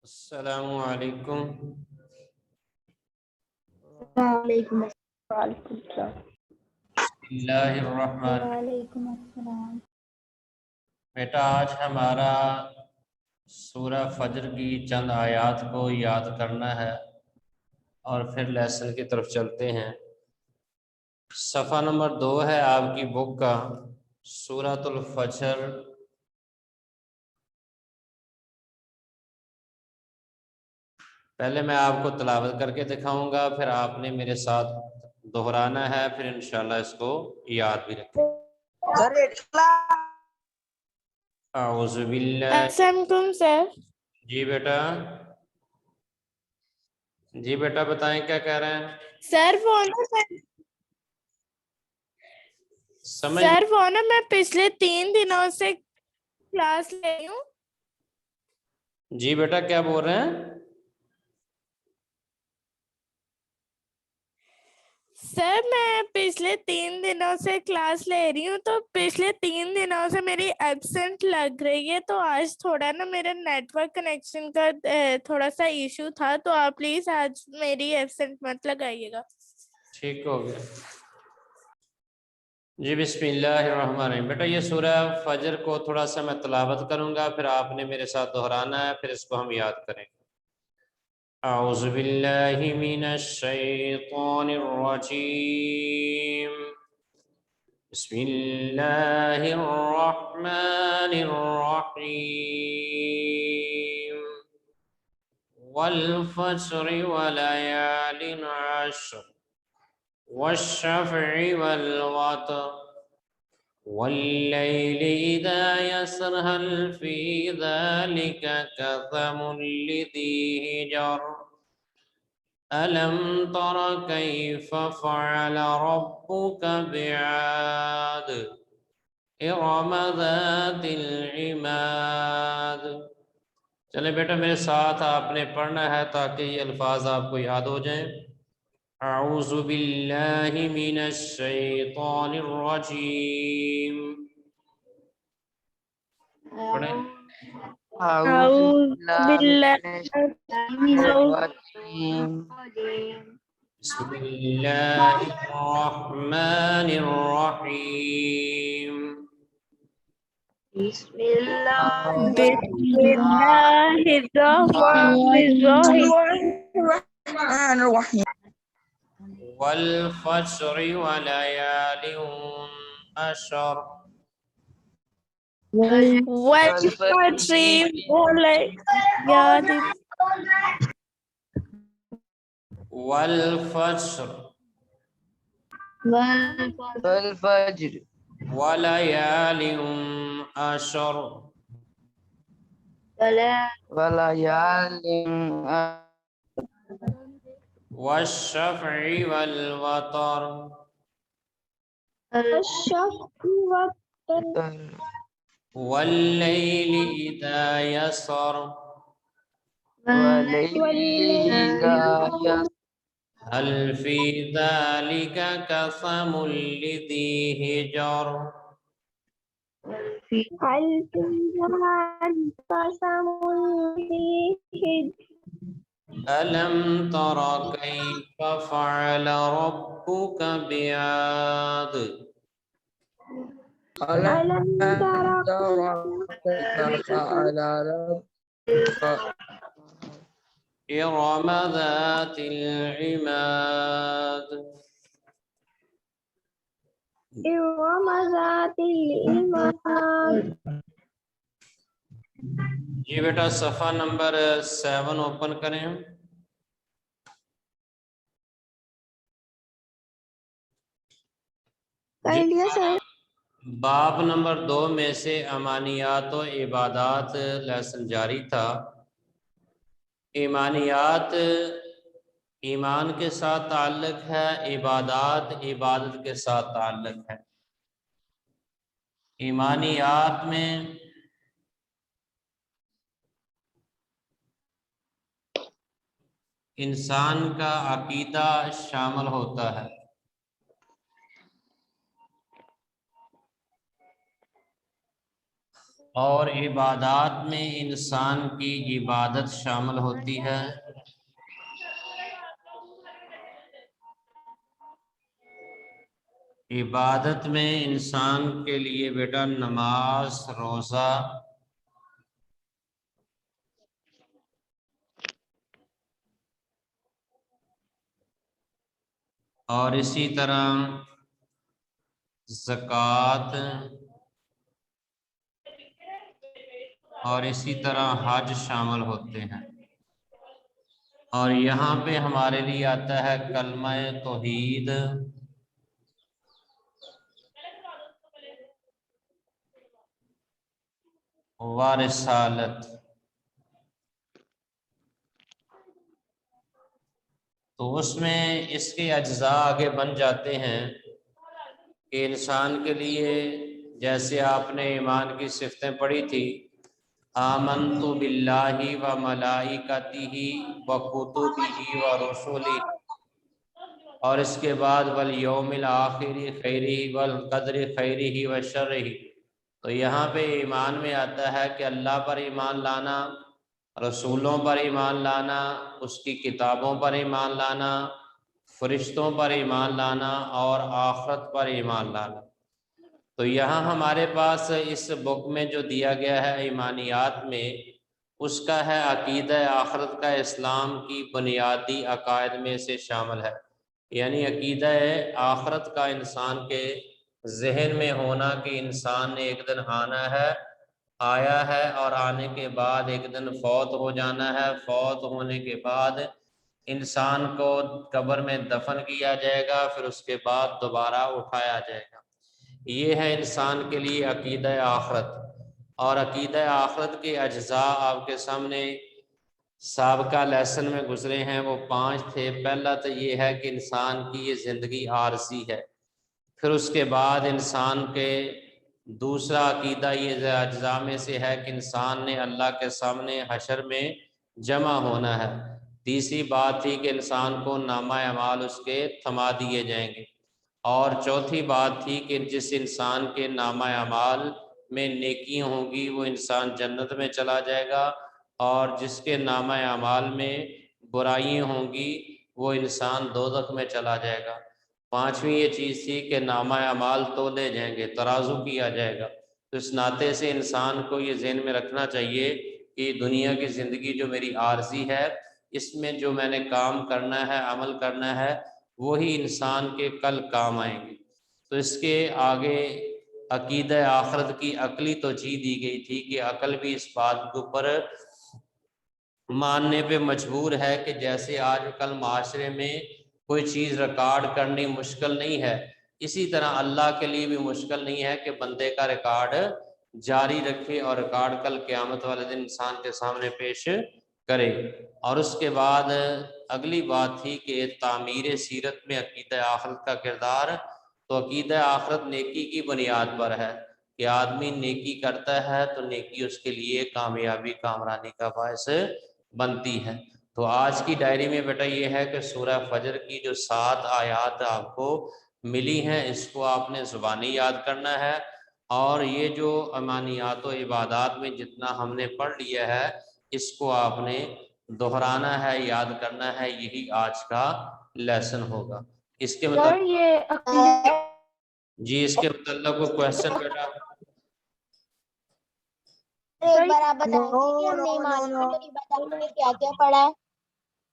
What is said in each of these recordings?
السلام علیکم۔ وعلیکم السلام۔ بسم اللہ الرحمن۔ وعلیکم السلام۔ بیٹا آج ہمارا سورہ فجر کی چند آیات کو یاد کرنا ہے اور پھر لیسن کی طرف چلتے ہیں۔ صفحہ نمبر 2 ہے آپ کی بک کا، سورۃ الفجر۔ پہلے میں آپ کو تلاوت کر کے دکھاؤں گا، پھر آپ نے میرے ساتھ دہرانا ہے، پھر انشاءاللہ اس کو یاد بھی رکھیں۔ اعوذ باللہ۔ السلام علیکم سر۔ جی بیٹا، جی بیٹا بتائیں کیا کہہ رہے ہیں؟ سر وہ نا میں پچھلے 3 دنوں سے کلاس لے رہی ہوں۔ جی بیٹا کیا بول رہے ہیں؟ سر میں پچھلے 3 دنوں سے کلاس لے رہی ہوں، تو پچھلے 3 دنوں سے میری ایبسنٹ لگ رہی ہے، تو آج تھوڑا نا میرا نیٹ ورک کنیکشن کا تھوڑا سا ایشو تھا، تو آپ پلیز آج میری ایبسنٹ مت لگائیے گا۔ ٹھیک ہو گیا جی۔ بسم اللہ الرحمن الرحیم۔ بیٹا یہ سورہ فجر کو تھوڑا سا میں تلاوت کروں گا، پھر آپ نے میرے ساتھ دہرانا ہے، پھر اس کو ہم یاد کریں گے۔ اعوذ باللہ من الشیطان الرجیم، بسم اللہ الرحمن الرحیم، والفجر وليال عشر والشفع والوتر والليل إذا يسر هل في ذلك قسم لذي حجر ألم تر كيف فعل ربك بعاد إرم ذات العماد۔ چلے بیٹا میرے ساتھ آپ نے پڑھنا ہے تاکہ یہ الفاظ آپ کو یاد ہو جائیں۔ اعوذ باللہ من الشیطان الرجیم۔ پڑھیں۔ اعوذ باللہ من الرجیم۔ بسم اللہ الرحمن الرحیم، بسم اللہ الرحمن الرحیم۔ والفجر وليال عشر والفجر وليال والفجر والفجر وليال عشر وليال والشفع والوتر والليل إذا يسر والليل إذا يسر هل في ذلك قسم لذي حجر ألم تر كيف فعل ربك بعاد ألم تر كيف فعل ربك إرم ذات العماد۔ جی بیٹا صفحہ نمبر 7 اوپن کریں۔ باب نمبر 2 میں سے امانیات و عبادات لیسن جاری تھا۔ ایمانیات ایمان کے ساتھ تعلق ہے، عبادات عبادت کے ساتھ تعلق ہے۔ ایمانیات میں انسان کا عقیدہ شامل ہوتا ہے۔ اور عبادات میں انسان کی عبادت شامل ہوتی ہے، عبادت میں انسان کے لیے بیٹا نماز، روزہ اور اسی طرح زکوٰۃ اور اسی طرح حج شامل ہوتے ہیں۔ اور یہاں پہ ہمارے لیے آتا ہے کلمہ توحید و رسالت۔ تو اس میں اس کے اجزاء آگے بن جاتے ہیں کہ انسان کے لیے جیسے آپ نے ایمان کی صفتیں پڑھی تھی، آمنت باللہ و ملائکتہ و کتبہ و رسلہ، اور اس کے بعد والیوم الآخر خیرہ والقدر خیرہ و شرہ۔ تو یہاں پہ ایمان میں آتا ہے کہ اللہ پر ایمان لانا، رسولوں پر ایمان لانا، اس کی کتابوں پر ایمان لانا، فرشتوں پر ایمان لانا اور آخرت پر ایمان لانا۔ تو یہاں ہمارے پاس اس بک میں جو دیا گیا ہے ایمانیات میں، اس کا ہے عقیدہ آخرت کا اسلام کی بنیادی عقائد میں سے شامل ہے، یعنی عقیدہ آخرت کا انسان کے ذہن میں ہونا کہ انسان نے ایک دن آنا ہے، آیا ہے، اور آنے کے بعد ایک دن فوت ہو جانا ہے، فوت ہونے کے بعد انسان کو قبر میں دفن کیا جائے گا، پھر اس کے بعد دوبارہ اٹھایا جائے گا۔ یہ ہے انسان کے لیے عقیدہ آخرت۔ اور عقیدہ آخرت کے اجزاء آپ کے سامنے سابقہ لیسن میں گزرے ہیں، وہ 5 تھے۔ پہلا تو یہ ہے کہ انسان کی یہ زندگی عارضی ہے، پھر اس کے بعد انسان کے دوسرا عقیدہ یہ اجزاء میں سے ہے کہ انسان نے اللہ کے سامنے حشر میں جمع ہونا ہے۔ تیسری بات تھی کہ انسان کو نامہ اعمال اس کے تھما دیے جائیں گے، اور چوتھی بات تھی کہ جس انسان کے نامہ اعمال میں نیکی ہوں گی وہ انسان جنت میں چلا جائے گا، اور جس کے نامہ اعمال میں برائیاں ہوں گی وہ انسان دوزخ میں چلا جائے گا۔ پانچویں یہ چیز تھی کہ نامہ اعمال تولے جائیں گے، ترازو کیا جائے گا۔ تو اس ناطے سے انسان کو یہ ذہن میں رکھنا چاہیے کہ دنیا کی زندگی جو میری عارضی ہے، اس میں جو میں نے کام کرنا ہے، عمل کرنا ہے، وہی انسان کے کل کام آئیں گے۔ تو اس کے آگے عقیدہ آخرت کی عقلی توجیہ دی گئی تھی کہ عقل بھی اس بات کے اوپر ماننے پہ مجبور ہے کہ جیسے آج کل معاشرے میں کوئی چیز ریکارڈ کرنی مشکل نہیں ہے، اسی طرح اللہ کے لیے بھی مشکل نہیں ہے کہ بندے کا ریکارڈ جاری رکھے اور ریکارڈ کل قیامت والے دن انسان کے سامنے پیش کرے۔ اور اس کے بعد اگلی بات تھی کہ تعمیر سیرت میں عقیدہ آخرت کا کردار۔ تو عقیدہ آخرت نیکی کی بنیاد پر ہے کہ آدمی نیکی کرتا ہے تو نیکی اس کے لیے کامیابی کامرانی کا باعث بنتی ہے۔ تو آج کی ڈائری میں بیٹا یہ ہے کہ سورہ فجر کی جو 7 آیات آپ کو ملی ہیں، اس کو آپ نے زبانی یاد کرنا ہے، اور یہ جو ایمانیات و عبادات میں جتنا ہم نے پڑھ لیا ہے اس کو آپ نے دہرانا ہے، یاد کرنا ہے۔ یہی آج کا لیسن ہوگا۔ اس کے مطلب جی اس کے متعلق کوئی کوشچن بیٹا؟ ایک بار آپ بتائیں گے کہ ہم نے ایمانیات اور عبادات میں کیا کیا پڑھا ہے؟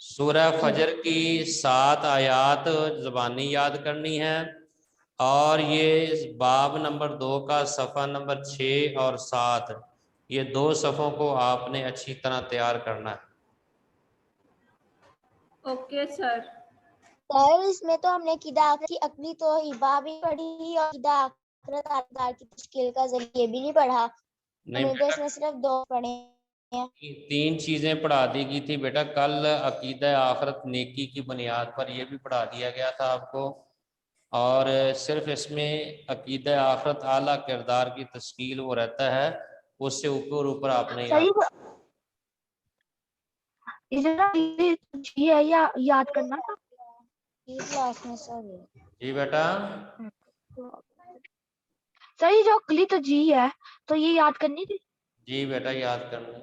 سورہ فجر کی 7 آیات زبانی یاد کرنی ہے، اور یہ باب نمبر 2 کا صفحہ نمبر 6 اور 7، یہ 2 صفحوں کو آپ نے اچھی طرح تیار کرنا ہے۔ Okay sir. سر اس میں تو ہم نے عقیدہ آخرت کی عقلی توحید بھی پڑھی اور عقیدہ آخرت آدھار کی تشکیل کا ذریعہ بھی نہیں پڑھا، نہیں ہمیں تو اس بیٹا، میں صرف 2 پڑھے ہیں۔ 3 چیزیں پڑھا دی گئی تھی بیٹا کل۔ عقیدہ آخرت نیکی کی بنیاد پر یہ بھی پڑھا دیا گیا تھا آپ کو، اور صرف اس میں عقیدہ آخرت اعلیٰ کردار کی تشکیل وہ رہتا ہے، اس سے اوپر آپ نے یاد کرنا تھا کلاس میں سر جی بیٹا سر، یہ جو عقلی تجزیہ ہے تو یہ یاد کرنی تھی۔ جی بیٹا یاد کرنا